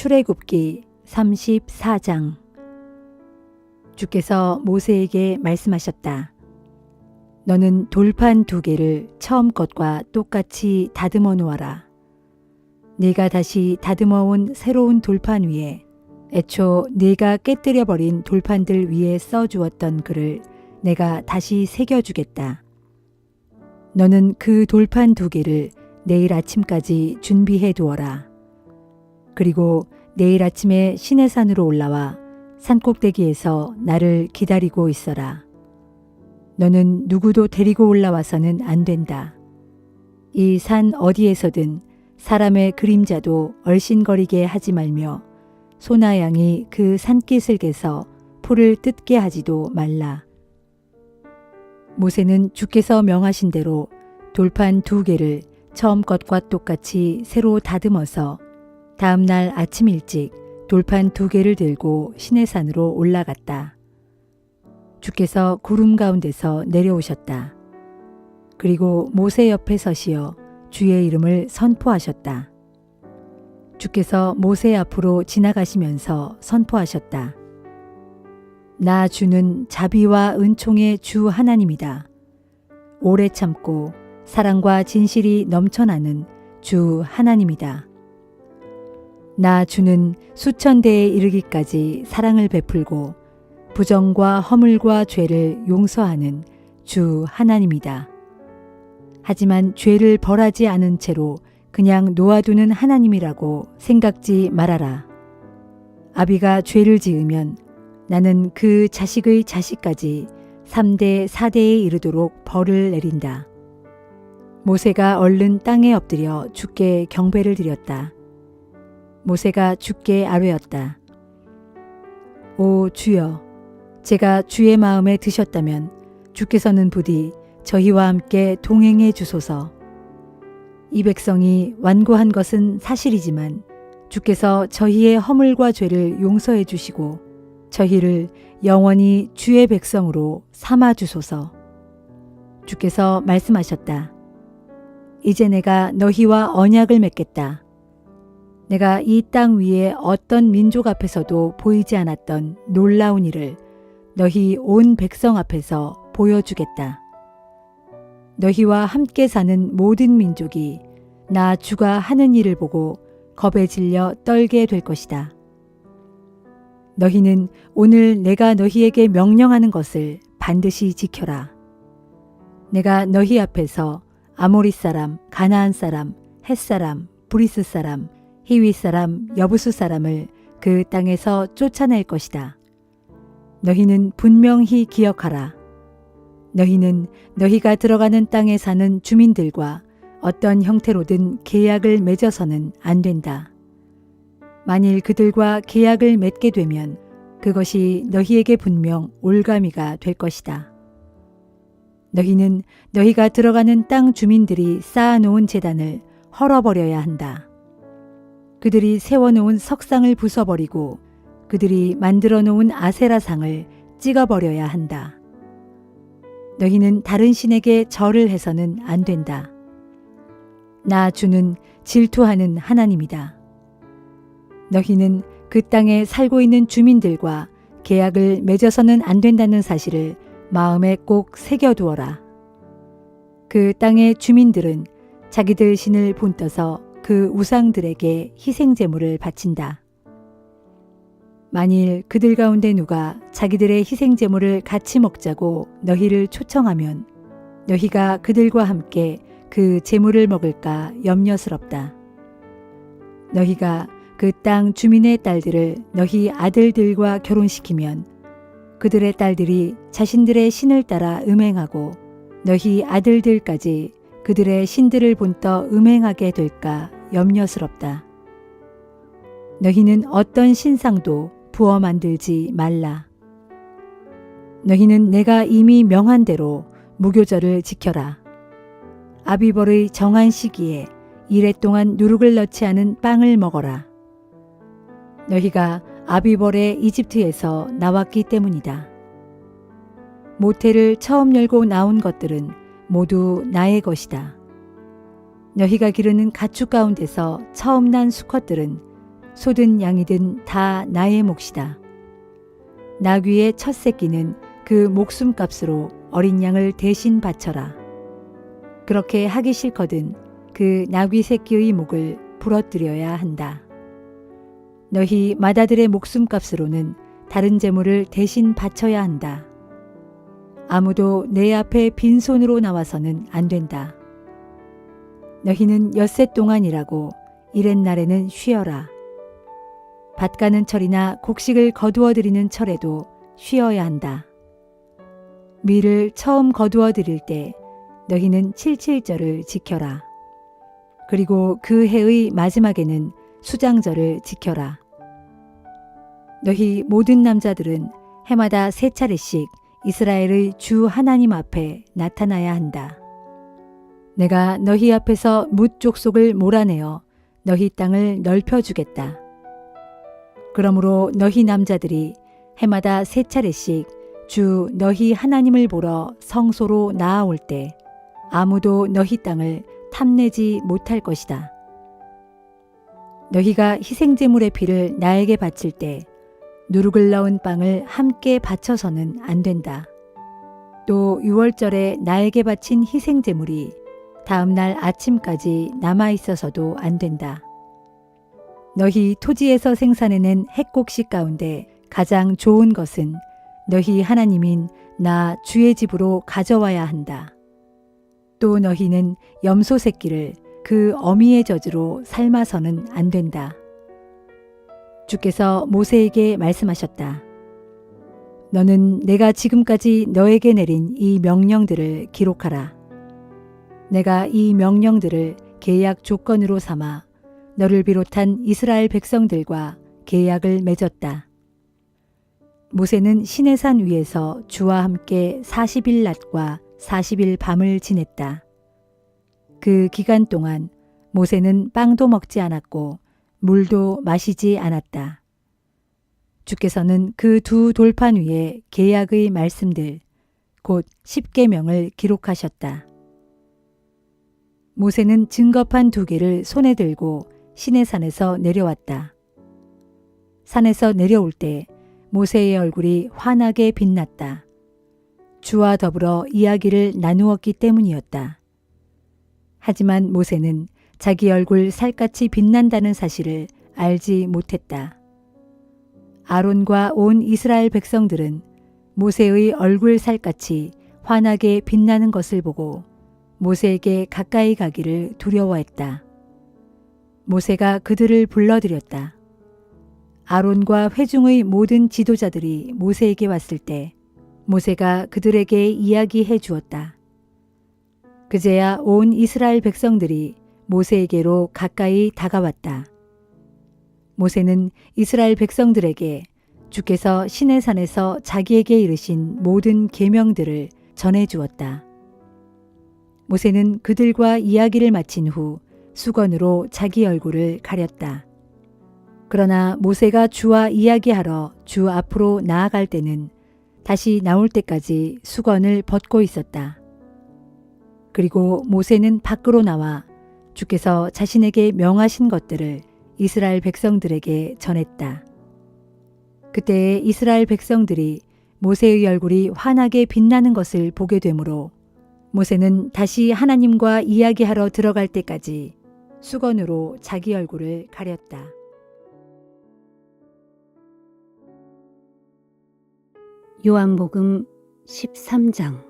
출애굽기 34장. 주께서 모세에게 말씀하셨다. 너는 돌판 2개를 처음 것과 똑같이 다듬어 놓아라. 네가 다시 다듬어 온 새로운 돌판 위에 애초 네가 깨뜨려 버린 돌판들 위에 써 주었던 글을 내가 다시 새겨 주겠다. 너는 그 돌판 2개를 내일 아침까지 준비해 두어라. 그리고 내일 아침에 시내산으로 올라와 산꼭대기에서 나를 기다리고 있어라. 너는 누구도 데리고 올라와서는 안 된다. 이 산 어디에서든 사람의 그림자도 얼씬거리게 하지 말며 소나 양이 그 산기슭에서 풀을 뜯게 하지도 말라. 모세는 주께서 명하신 대로 돌판 2개를 처음 것과 똑같이 새로 다듬어서 다음 날 아침 일찍 돌판 2개를 들고 시내산으로 올라갔다. 주께서 구름 가운데서 내려오셨다. 그리고 모세 옆에 서시어 주의 이름을 선포하셨다. 주께서 모세 앞으로 지나가시면서 선포하셨다. 나 주는 자비와 은총의 주 하나님이다. 오래 참고 사랑과 진실이 넘쳐나는 주 하나님이다. 나 주는 수천 대에 이르기까지 사랑을 베풀고 부정과 허물과 죄를 용서하는 주 하나님이다. 하지만 죄를 벌하지 않은 채로 그냥 놓아두는 하나님이라고 생각지 말아라. 아비가 죄를 지으면 나는 그 자식의 자식까지 3대 4대에 이르도록 벌을 내린다. 모세가 얼른 땅에 엎드려 주께 경배를 드렸다. 모세가 주께 아뢰었다. 오 주여, 제가 주의 마음에 드셨다면 주께서는 부디 저희와 함께 동행해 주소서. 이 백성이 완고한 것은 사실이지만 주께서 저희의 허물과 죄를 용서해 주시고 저희를 영원히 주의 백성으로 삼아 주소서. 주께서 말씀하셨다. 이제 내가 너희와 언약을 맺겠다. 내가 이 땅 위에 어떤 민족 앞에서도 보이지 않았던 놀라운 일을 너희 온 백성 앞에서 보여주겠다. 너희와 함께 사는 모든 민족이 나 주가 하는 일을 보고 겁에 질려 떨게 될 것이다. 너희는 오늘 내가 너희에게 명령하는 것을 반드시 지켜라. 내가 너희 앞에서 아모리 사람, 가나안 사람, 헷 사람, 브리스 사람, 히위 사람, 여부수 사람을 그 땅에서 쫓아낼 것이다. 너희는 분명히 기억하라. 너희는 너희가 들어가는 땅에 사는 주민들과 어떤 형태로든 계약을 맺어서는 안 된다. 만일 그들과 계약을 맺게 되면 그것이 너희에게 분명 올가미가 될 것이다. 너희는 너희가 들어가는 땅 주민들이 쌓아놓은 제단을 헐어버려야 한다. 그들이 세워놓은 석상을 부숴버리고 그들이 만들어 놓은 아세라상을 찍어버려야 한다. 너희는 다른 신에게 절을 해서는 안 된다. 나 주는 질투하는 하나님이다. 너희는 그 땅에 살고 있는 주민들과 계약을 맺어서는 안 된다는 사실을 마음에 꼭 새겨두어라. 그 땅의 주민들은 자기들 신을 본떠서 그 우상들에게 희생제물을 바친다. 만일 그들 가운데 누가 자기들의 희생제물을 같이 먹자고 너희를 초청하면 너희가 그들과 함께 그 제물을 먹을까 염려스럽다. 너희가 그 땅 주민의 딸들을 너희 아들들과 결혼시키면 그들의 딸들이 자신들의 신을 따라 음행하고 너희 아들들까지 그들의 신들을 본떠 음행하게 될까 염려스럽다. 너희는 어떤 신상도 부어 만들지 말라. 너희는 내가 이미 명한 대로 무교절을 지켜라. 아비벌의 정한 시기에 이래 동안 누룩을 넣지 않은 빵을 먹어라. 너희가 아비벌에 이집트에서 나왔기 때문이다. 모태를 처음 열고 나온 것들은 모두 나의 것이다. 너희가 기르는 가축 가운데서 처음 난 수컷들은 소든 양이든 다 나의 몫이다. 나귀의 첫 새끼는 그 목숨값으로 어린 양을 대신 바쳐라. 그렇게 하기 싫거든 그 나귀 새끼의 목을 부러뜨려야 한다. 너희 맏아들의 목숨값으로는 다른 재물을 대신 바쳐야 한다. 아무도 내 앞에 빈손으로 나와서는 안 된다. 너희는 엿새 동안 일하고 이렛날에는 쉬어라. 밭 가는 철이나 곡식을 거두어 들이는 철에도 쉬어야 한다. 밀을 처음 거두어 들일 때 너희는 칠칠절을 지켜라. 그리고 그 해의 마지막에는 수장절을 지켜라. 너희 모든 남자들은 해마다 3차례씩 이스라엘의 주 하나님 앞에 나타나야 한다. 내가 너희 앞에서 뭇 족속을 몰아내어 너희 땅을 넓혀주겠다. 그러므로 너희 남자들이 해마다 3차례씩 주 너희 하나님을 보러 성소로 나아올 때 아무도 너희 땅을 탐내지 못할 것이다. 너희가 희생제물의 피를 나에게 바칠 때 누룩을 넣은 빵을 함께 바쳐서는 안 된다. 또 유월절에 나에게 바친 희생제물이 다음 날 아침까지 남아 있어서도 안 된다. 너희 토지에서 생산해낸 핵곡식 가운데 가장 좋은 것은 너희 하나님인 나 주의 집으로 가져와야 한다. 또 너희는 염소 새끼를 그 어미의 젖으로 삶아서는 안 된다. 주께서 모세에게 말씀하셨다. 너는 내가 지금까지 너에게 내린 이 명령들을 기록하라. 내가 이 명령들을 계약 조건으로 삼아 너를 비롯한 이스라엘 백성들과 계약을 맺었다. 모세는 시내산 위에서 주와 함께 40일 낮과 40일 밤을 지냈다. 그 기간 동안 모세는 빵도 먹지 않았고 물도 마시지 않았다. 주께서는 그 두 돌판 위에 계약의 말씀들, 곧 십계명을 기록하셨다. 모세는 증거판 2개를 손에 들고 시내산에서 내려왔다. 산에서 내려올 때 모세의 얼굴이 환하게 빛났다. 주와 더불어 이야기를 나누었기 때문이었다. 하지만 모세는 자기 얼굴 살갗이 빛난다는 사실을 알지 못했다. 아론과 온 이스라엘 백성들은 모세의 얼굴 살갗이 환하게 빛나는 것을 보고 모세에게 가까이 가기를 두려워했다. 모세가 그들을 불러들였다. 아론과 회중의 모든 지도자들이 모세에게 왔을 때 모세가 그들에게 이야기해 주었다. 그제야 온 이스라엘 백성들이 모세에게로 가까이 다가왔다. 모세는 이스라엘 백성들에게 주께서 시내산에서 자기에게 이르신 모든 계명들을 전해 주었다. 모세는 그들과 이야기를 마친 후 수건으로 자기 얼굴을 가렸다. 그러나 모세가 주와 이야기하러 주 앞으로 나아갈 때는 다시 나올 때까지 수건을 벗고 있었다. 그리고 모세는 밖으로 나와 주께서 자신에게 명하신 것들을 이스라엘 백성들에게 전했다. 그때 이스라엘 백성들이 모세의 얼굴이 환하게 빛나는 것을 보게 되므로 모세는 다시 하나님과 이야기하러 들어갈 때까지 수건으로 자기 얼굴을 가렸다. 요한복음 13장.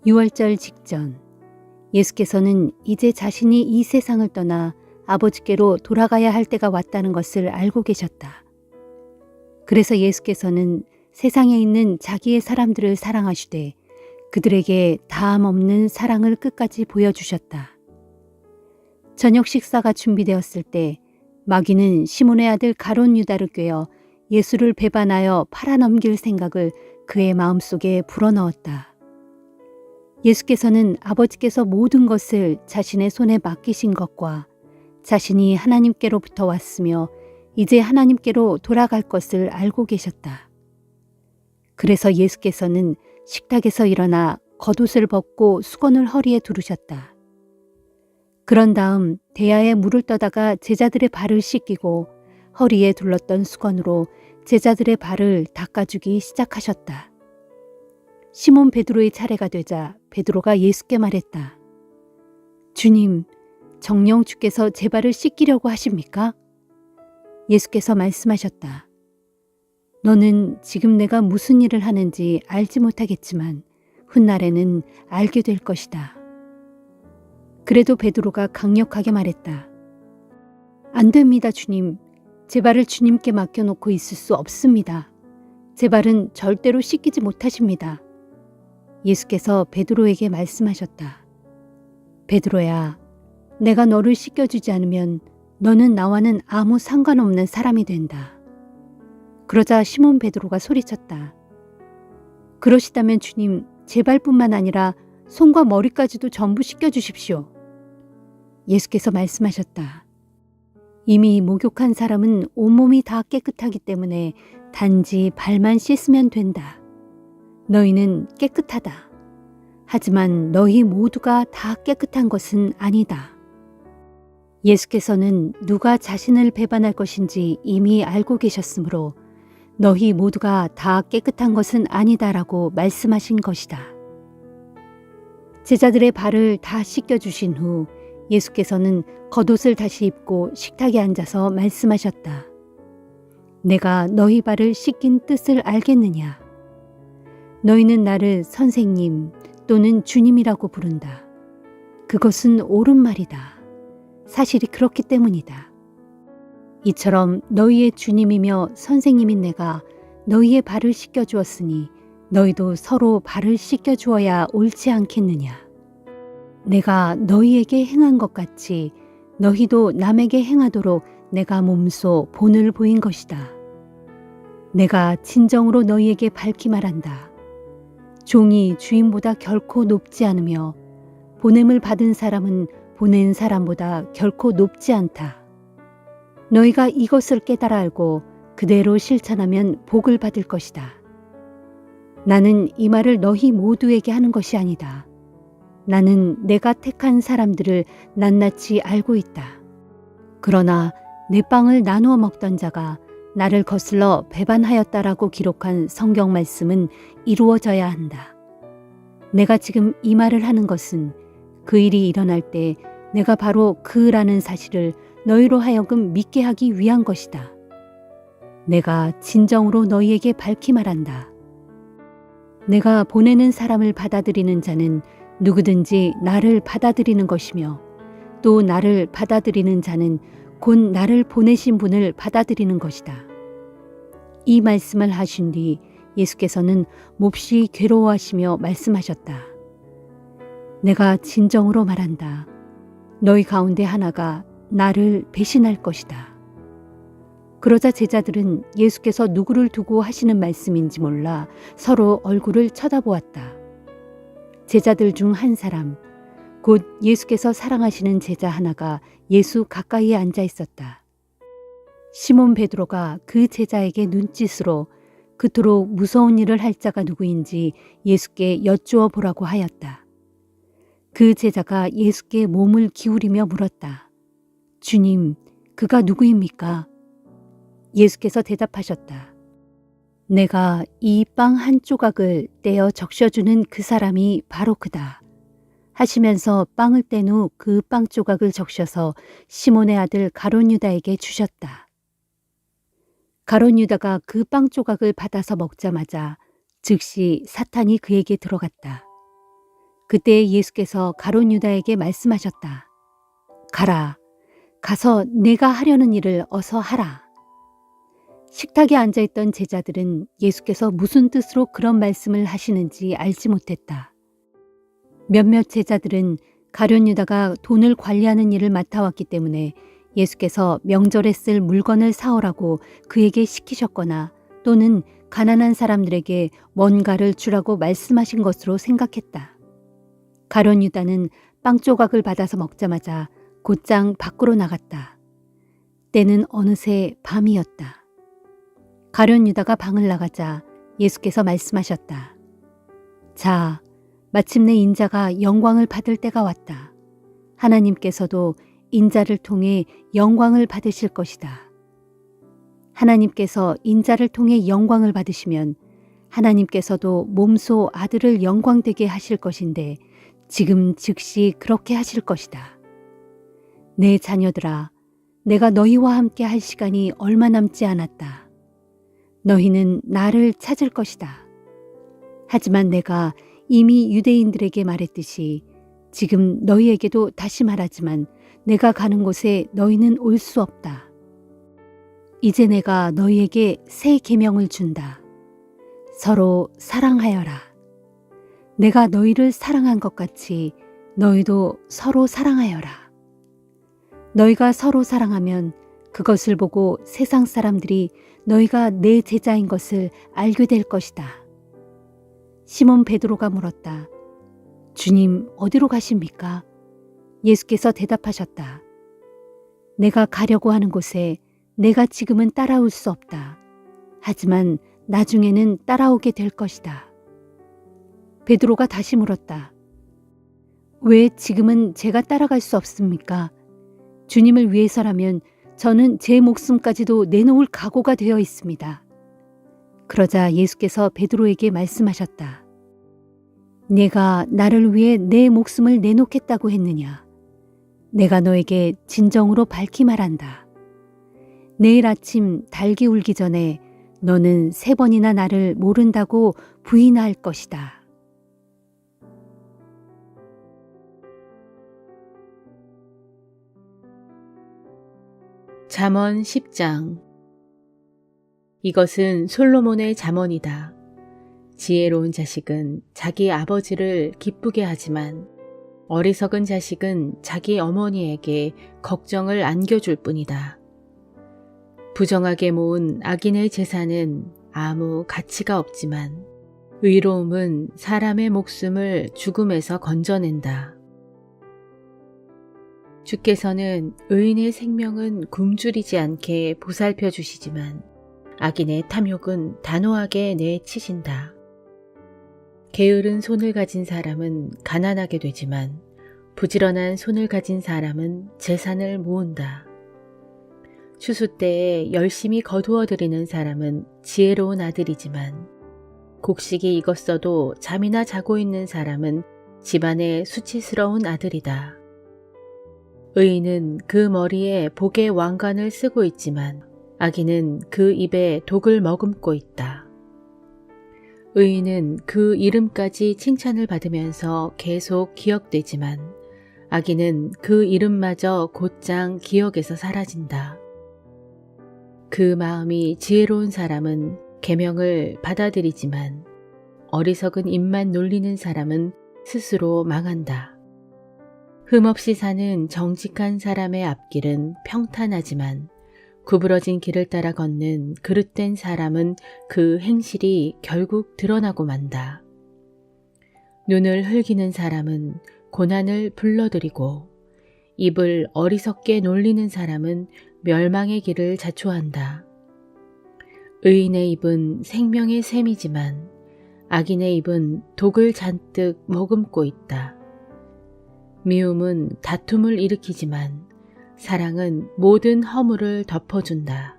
유월절 직전 예수께서는 이제 자신이 이 세상을 떠나 아버지께로 돌아가야 할 때가 왔다는 것을 알고 계셨다. 그래서 예수께서는 세상에 있는 자기의 사람들을 사랑하시되 그들에게 다함 없는 사랑을 끝까지 보여주셨다. 저녁 식사가 준비되었을 때 마귀는 시몬의 아들 가룟 유다를 꾀어 예수를 배반하여 팔아넘길 생각을 그의 마음속에 불어넣었다. 예수께서는 아버지께서 모든 것을 자신의 손에 맡기신 것과 자신이 하나님께로부터 왔으며 이제 하나님께로 돌아갈 것을 알고 계셨다. 그래서 예수께서는 식탁에서 일어나 겉옷을 벗고 수건을 허리에 두르셨다. 그런 다음 대야에 물을 떠다가 제자들의 발을 씻기고 허리에 둘렀던 수건으로 제자들의 발을 닦아주기 시작하셨다. 시몬 베드로의 차례가 되자 베드로가 예수께 말했다. 주님, 정녕 주께서 제 발을 씻기려고 하십니까? 예수께서 말씀하셨다. 너는 지금 내가 무슨 일을 하는지 알지 못하겠지만 훗날에는 알게 될 것이다. 그래도 베드로가 강력하게 말했다. 안 됩니다, 주님. 제 발을 주님께 맡겨놓고 있을 수 없습니다. 제 발은 절대로 씻기지 못하십니다. 예수께서 베드로에게 말씀하셨다. 베드로야, 내가 너를 씻겨주지 않으면 너는 나와는 아무 상관없는 사람이 된다. 그러자 시몬 베드로가 소리쳤다. 그러시다면 주님, 제 발뿐만 아니라 손과 머리까지도 전부 씻겨주십시오. 예수께서 말씀하셨다. 이미 목욕한 사람은 온몸이 다 깨끗하기 때문에 단지 발만 씻으면 된다. 너희는 깨끗하다. 하지만 너희 모두가 다 깨끗한 것은 아니다. 예수께서는 누가 자신을 배반할 것인지 이미 알고 계셨으므로 너희 모두가 다 깨끗한 것은 아니다라고 말씀하신 것이다. 제자들의 발을 다 씻겨주신 후 예수께서는 겉옷을 다시 입고 식탁에 앉아서 말씀하셨다. 내가 너희 발을 씻긴 뜻을 알겠느냐? 너희는 나를 선생님 또는 주님이라고 부른다. 그것은 옳은 말이다. 사실이 그렇기 때문이다. 이처럼 너희의 주님이며 선생님인 내가 너희의 발을 씻겨주었으니 너희도 서로 발을 씻겨주어야 옳지 않겠느냐? 내가 너희에게 행한 것 같이 너희도 남에게 행하도록 내가 몸소 본을 보인 것이다. 내가 진정으로 너희에게 밝히 말한다. 종이 주인보다 결코 높지 않으며 보냄을 받은 사람은 보낸 사람보다 결코 높지 않다. 너희가 이것을 깨달아 알고 그대로 실천하면 복을 받을 것이다. 나는 이 말을 너희 모두에게 하는 것이 아니다. 나는 내가 택한 사람들을 낱낱이 알고 있다. 그러나 내 빵을 나누어 먹던 자가 나를 거슬러 배반하였다라고 기록한 성경 말씀은 이루어져야 한다. 내가 지금 이 말을 하는 것은 그 일이 일어날 때 내가 바로 그라는 사실을 너희로 하여금 믿게 하기 위한 것이다. 내가 진정으로 너희에게 밝히 말한다. 내가 보내는 사람을 받아들이는 자는 누구든지 나를 받아들이는 것이며 또 나를 받아들이는 자는 곧 나를 보내신 분을 받아들이는 것이다. 이 말씀을 하신 뒤 예수께서는 몹시 괴로워하시며 말씀하셨다. 내가 진정으로 말한다. 너희 가운데 하나가 나를 배신할 것이다. 그러자 제자들은 예수께서 누구를 두고 하시는 말씀인지 몰라 서로 얼굴을 쳐다보았다. 제자들 중 한 사람, 곧 예수께서 사랑하시는 제자 하나가 예수 가까이에 앉아 있었다. 시몬 베드로가 그 제자에게 눈짓으로 그토록 무서운 일을 할 자가 누구인지 예수께 여쭈어 보라고 하였다. 그 제자가 예수께 몸을 기울이며 물었다. 주님, 그가 누구입니까? 예수께서 대답하셨다. 내가 이 빵 한 조각을 떼어 적셔주는 그 사람이 바로 그다. 하시면서 빵을 뗀 후 그 빵 조각을 적셔서 시몬의 아들 가룟 유다에게 주셨다. 가룟 유다가 그 빵 조각을 받아서 먹자마자 즉시 사탄이 그에게 들어갔다. 그때 예수께서 가룟 유다에게 말씀하셨다. 가라. 가서 내가 하려는 일을 어서 하라. 식탁에 앉아있던 제자들은 예수께서 무슨 뜻으로 그런 말씀을 하시는지 알지 못했다. 몇몇 제자들은 가룟 유다가 돈을 관리하는 일을 맡아왔기 때문에 예수께서 명절에 쓸 물건을 사오라고 그에게 시키셨거나 또는 가난한 사람들에게 뭔가를 주라고 말씀하신 것으로 생각했다. 가룟 유다는 빵 조각을 받아서 먹자마자 곧장 밖으로 나갔다. 때는 어느새 밤이었다. 가룟 유다가 방을 나가자 예수께서 말씀하셨다. 자, 마침내 인자가 영광을 받을 때가 왔다. 하나님께서도 인자를 통해 영광을 받으실 것이다. 하나님께서 인자를 통해 영광을 받으시면 하나님께서도 몸소 아들을 영광되게 하실 것인데 지금 즉시 그렇게 하실 것이다. 내 자녀들아, 내가 너희와 함께 할 시간이 얼마 남지 않았다. 너희는 나를 찾을 것이다. 하지만 내가 이미 유대인들에게 말했듯이 지금 너희에게도 다시 말하지만 내가 가는 곳에 너희는 올 수 없다. 이제 내가 너희에게 새 계명을 준다. 서로 사랑하여라. 내가 너희를 사랑한 것 같이 너희도 서로 사랑하여라. 너희가 서로 사랑하면 그것을 보고 세상 사람들이 너희가 내 제자인 것을 알게 될 것이다. 시몬 베드로가 물었다. 주님, 어디로 가십니까? 예수께서 대답하셨다. 내가 가려고 하는 곳에 내가 지금은 따라올 수 없다. 하지만 나중에는 따라오게 될 것이다. 베드로가 다시 물었다. 왜 지금은 제가 따라갈 수 없습니까? 주님을 위해서라면 저는 제 목숨까지도 내놓을 각오가 되어 있습니다. 그러자 예수께서 베드로에게 말씀하셨다. 내가 나를 위해 내 목숨을 내놓겠다고 했느냐? 내가 너에게 진정으로 밝히 말한다. 내일 아침 닭이 울기 전에 너는 3번이나 나를 모른다고 부인할 것이다. 잠언 10장. 이것은 솔로몬의 잠언이다. 지혜로운 자식은 자기 아버지를 기쁘게 하지만 어리석은 자식은 자기 어머니에게 걱정을 안겨줄 뿐이다. 부정하게 모은 악인의 재산은 아무 가치가 없지만 의로움은 사람의 목숨을 죽음에서 건져낸다. 주께서는 의인의 생명은 굶주리지 않게 보살펴 주시지만 악인의 탐욕은 단호하게 내치신다. 게으른 손을 가진 사람은 가난하게 되지만 부지런한 손을 가진 사람은 재산을 모은다. 추수 때에 열심히 거두어들이는 사람은 지혜로운 아들이지만 곡식이 익었어도 잠이나 자고 있는 사람은 집안의 수치스러운 아들이다. 의인은 그 머리에 복의 왕관을 쓰고 있지만 악인은 그 입에 독을 머금고 있다. 의인은 그 이름까지 칭찬을 받으면서 계속 기억되지만 악인은 그 이름마저 곧장 기억에서 사라진다. 그 마음이 지혜로운 사람은 계명을 받아들이지만 어리석은 입만 놀리는 사람은 스스로 망한다. 흠없이 사는 정직한 사람의 앞길은 평탄하지만 구부러진 길을 따라 걷는 그릇된 사람은 그 행실이 결국 드러나고 만다. 눈을 흘기는 사람은 고난을 불러들이고 입을 어리석게 놀리는 사람은 멸망의 길을 자초한다. 의인의 입은 생명의 샘이지만 악인의 입은 독을 잔뜩 머금고 있다. 미움은 다툼을 일으키지만 사랑은 모든 허물을 덮어준다.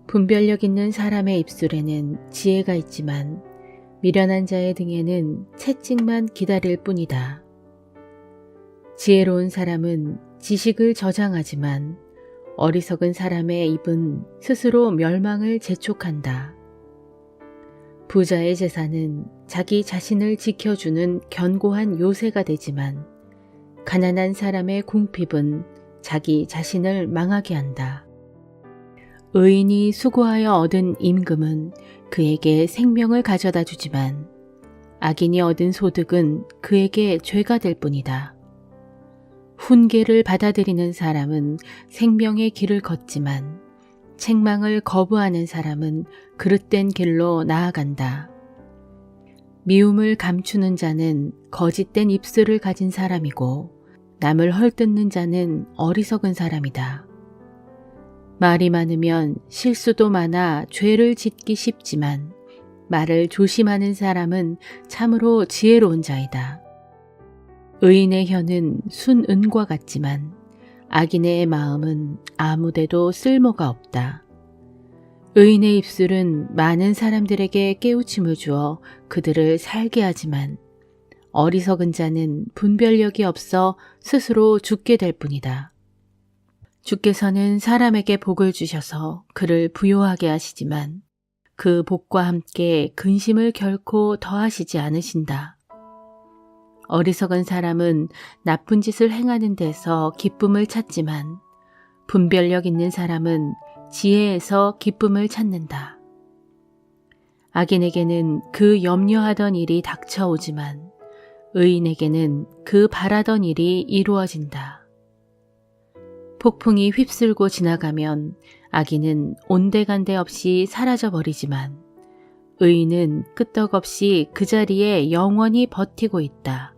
분별력 있는 사람의 입술에는 지혜가 있지만 미련한 자의 등에는 채찍만 기다릴 뿐이다. 지혜로운 사람은 지식을 저장하지만 어리석은 사람의 입은 스스로 멸망을 재촉한다. 부자의 재산은 자기 자신을 지켜주는 견고한 요새가 되지만 가난한 사람의 궁핍은 자기 자신을 망하게 한다. 의인이 수고하여 얻은 임금은 그에게 생명을 가져다 주지만 악인이 얻은 소득은 그에게 죄가 될 뿐이다. 훈계를 받아들이는 사람은 생명의 길을 걷지만 책망을 거부하는 사람은 그릇된 길로 나아간다. 미움을 감추는 자는 거짓된 입술을 가진 사람이고 남을 헐뜯는 자는 어리석은 사람이다. 말이 많으면 실수도 많아 죄를 짓기 쉽지만 말을 조심하는 사람은 참으로 지혜로운 자이다. 의인의 혀는 순은과 같지만 악인의 마음은 아무데도 쓸모가 없다. 의인의 입술은 많은 사람들에게 깨우침을 주어 그들을 살게 하지만 어리석은 자는 분별력이 없어 스스로 죽게 될 뿐이다. 주께서는 사람에게 복을 주셔서 그를 부요하게 하시지만 그 복과 함께 근심을 결코 더하시지 않으신다. 어리석은 사람은 나쁜 짓을 행하는 데서 기쁨을 찾지만 분별력 있는 사람은 지혜에서 기쁨을 찾는다. 악인에게는 그 염려하던 일이 닥쳐오지만 의인에게는 그 바라던 일이 이루어진다. 폭풍이 휩쓸고 지나가면 악인은 온데간데 없이 사라져버리지만 의인은 끄떡없이 그 자리에 영원히 버티고 있다.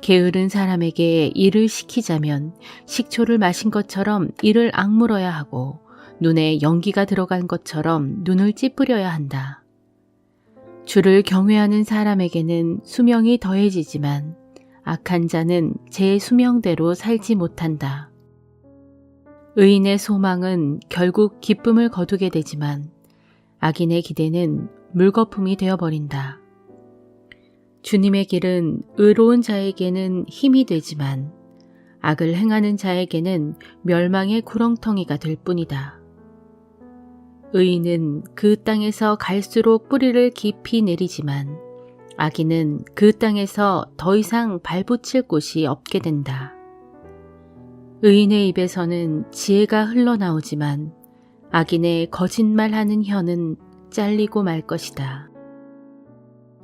게으른 사람에게 일을 시키자면 식초를 마신 것처럼 이를 악물어야 하고 눈에 연기가 들어간 것처럼 눈을 찌푸려야 한다. 주를 경외하는 사람에게는 수명이 더해지지만 악한 자는 제 수명대로 살지 못한다. 의인의 소망은 결국 기쁨을 거두게 되지만 악인의 기대는 물거품이 되어버린다. 주님의 길은 의로운 자에게는 힘이 되지만 악을 행하는 자에게는 멸망의 구렁텅이가 될 뿐이다. 의인은 그 땅에서 갈수록 뿌리를 깊이 내리지만 악인은 그 땅에서 더 이상 발붙일 곳이 없게 된다. 의인의 입에서는 지혜가 흘러나오지만 악인의 거짓말하는 혀는 잘리고 말 것이다.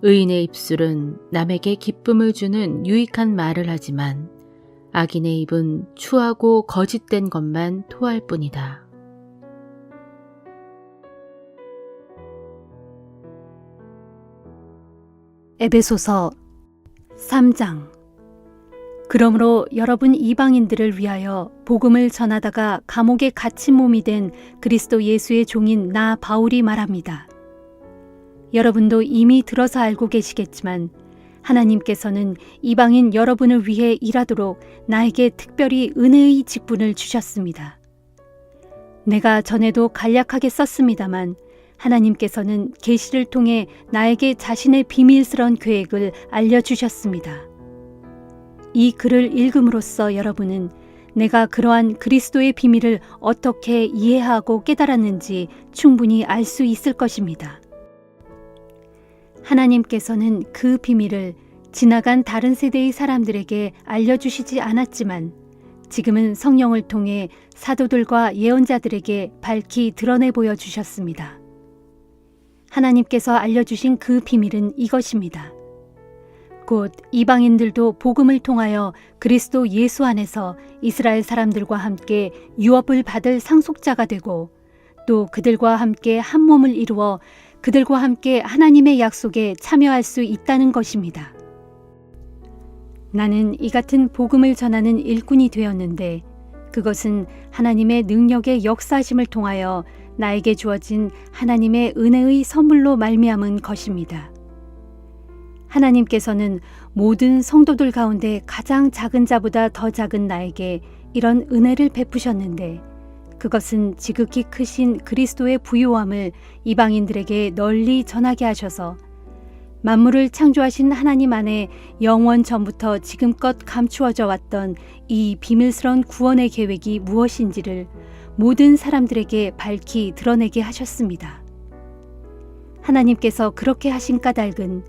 의인의 입술은 남에게 기쁨을 주는 유익한 말을 하지만 악인의 입은 추하고 거짓된 것만 토할 뿐이다. 에베소서 3장. 그러므로 여러분 이방인들을 위하여 복음을 전하다가 감옥에 갇힌 몸이 된 그리스도 예수의 종인 나 바울이 말합니다. 여러분도 이미 들어서 알고 계시겠지만 하나님께서는 이방인 여러분을 위해 일하도록 나에게 특별히 은혜의 직분을 주셨습니다. 내가 전에도 간략하게 썼습니다만 하나님께서는 계시를 통해 나에게 자신의 비밀스러운 계획을 알려주셨습니다. 이 글을 읽음으로써 여러분은 내가 그러한 그리스도의 비밀을 어떻게 이해하고 깨달았는지 충분히 알 수 있을 것입니다. 하나님께서는 그 비밀을 지나간 다른 세대의 사람들에게 알려주시지 않았지만 지금은 성령을 통해 사도들과 예언자들에게 밝히 드러내 보여주셨습니다. 하나님께서 알려주신 그 비밀은 이것입니다. 곧 이방인들도 복음을 통하여 그리스도 예수 안에서 이스라엘 사람들과 함께 유업을 받을 상속자가 되고 또 그들과 함께 한 몸을 이루어 그들과 함께 하나님의 약속에 참여할 수 있다는 것입니다. 나는 이 같은 복음을 전하는 일꾼이 되었는데 그것은 하나님의 능력의 역사심을 통하여 나에게 주어진 하나님의 은혜의 선물로 말미암은 것입니다. 하나님께서는 모든 성도들 가운데 가장 작은 자보다 더 작은 나에게 이런 은혜를 베푸셨는데 그것은 지극히 크신 그리스도의 부요함을 이방인들에게 널리 전하게 하셔서 만물을 창조하신 하나님 안에 영원 전부터 지금껏 감추어져 왔던 이 비밀스러운 구원의 계획이 무엇인지를 모든 사람들에게 밝히 드러내게 하셨습니다. 하나님께서 그렇게 하신 까닭은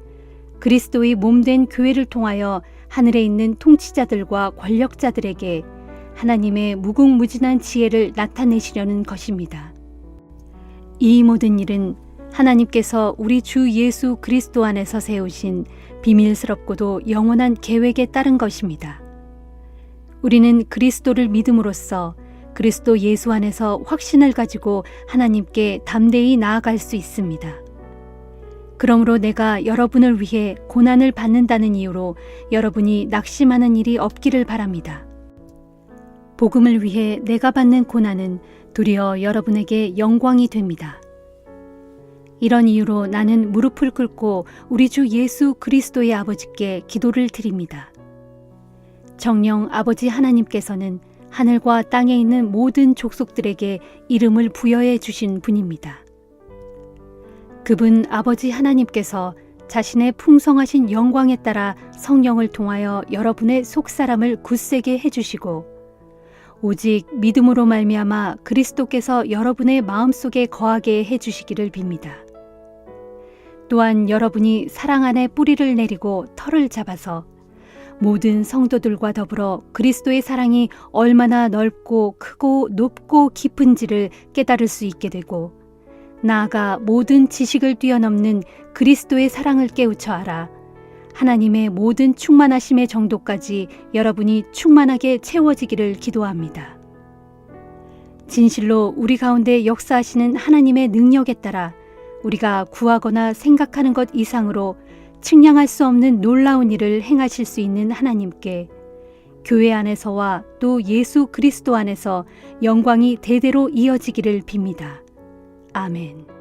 그리스도의 몸된 교회를 통하여 하늘에 있는 통치자들과 권력자들에게 하나님의 무궁무진한 지혜를 나타내시려는 것입니다. 이 모든 일은 하나님께서 우리 주 예수 그리스도 안에서 세우신 비밀스럽고도 영원한 계획에 따른 것입니다. 우리는 그리스도를 믿음으로써 그리스도 예수 안에서 확신을 가지고 하나님께 담대히 나아갈 수 있습니다. 그러므로 내가 여러분을 위해 고난을 받는다는 이유로 여러분이 낙심하는 일이 없기를 바랍니다. 복음을 위해 내가 받는 고난은 도리어 여러분에게 영광이 됩니다. 이런 이유로 나는 무릎을 꿇고 우리 주 예수 그리스도의 아버지께 기도를 드립니다. 정녕 아버지 하나님께서는 하늘과 땅에 있는 모든 족속들에게 이름을 부여해 주신 분입니다. 그분 아버지 하나님께서 자신의 풍성하신 영광에 따라 성령을 통하여 여러분의 속사람을 굳세게 해주시고 오직 믿음으로 말미암아 그리스도께서 여러분의 마음속에 거하게 해주시기를 빕니다. 또한 여러분이 사랑 안에 뿌리를 내리고 털을 잡아서 모든 성도들과 더불어 그리스도의 사랑이 얼마나 넓고 크고 높고 깊은지를 깨달을 수 있게 되고 나아가 모든 지식을 뛰어넘는 그리스도의 사랑을 깨우쳐 알아 하나님의 모든 충만하심의 정도까지 여러분이 충만하게 채워지기를 기도합니다. 진실로 우리 가운데 역사하시는 하나님의 능력에 따라 우리가 구하거나 생각하는 것 이상으로 측량할 수 없는 놀라운 일을 행하실 수 있는 하나님께 교회 안에서와 또 예수 그리스도 안에서 영광이 대대로 이어지기를 빕니다. 아멘.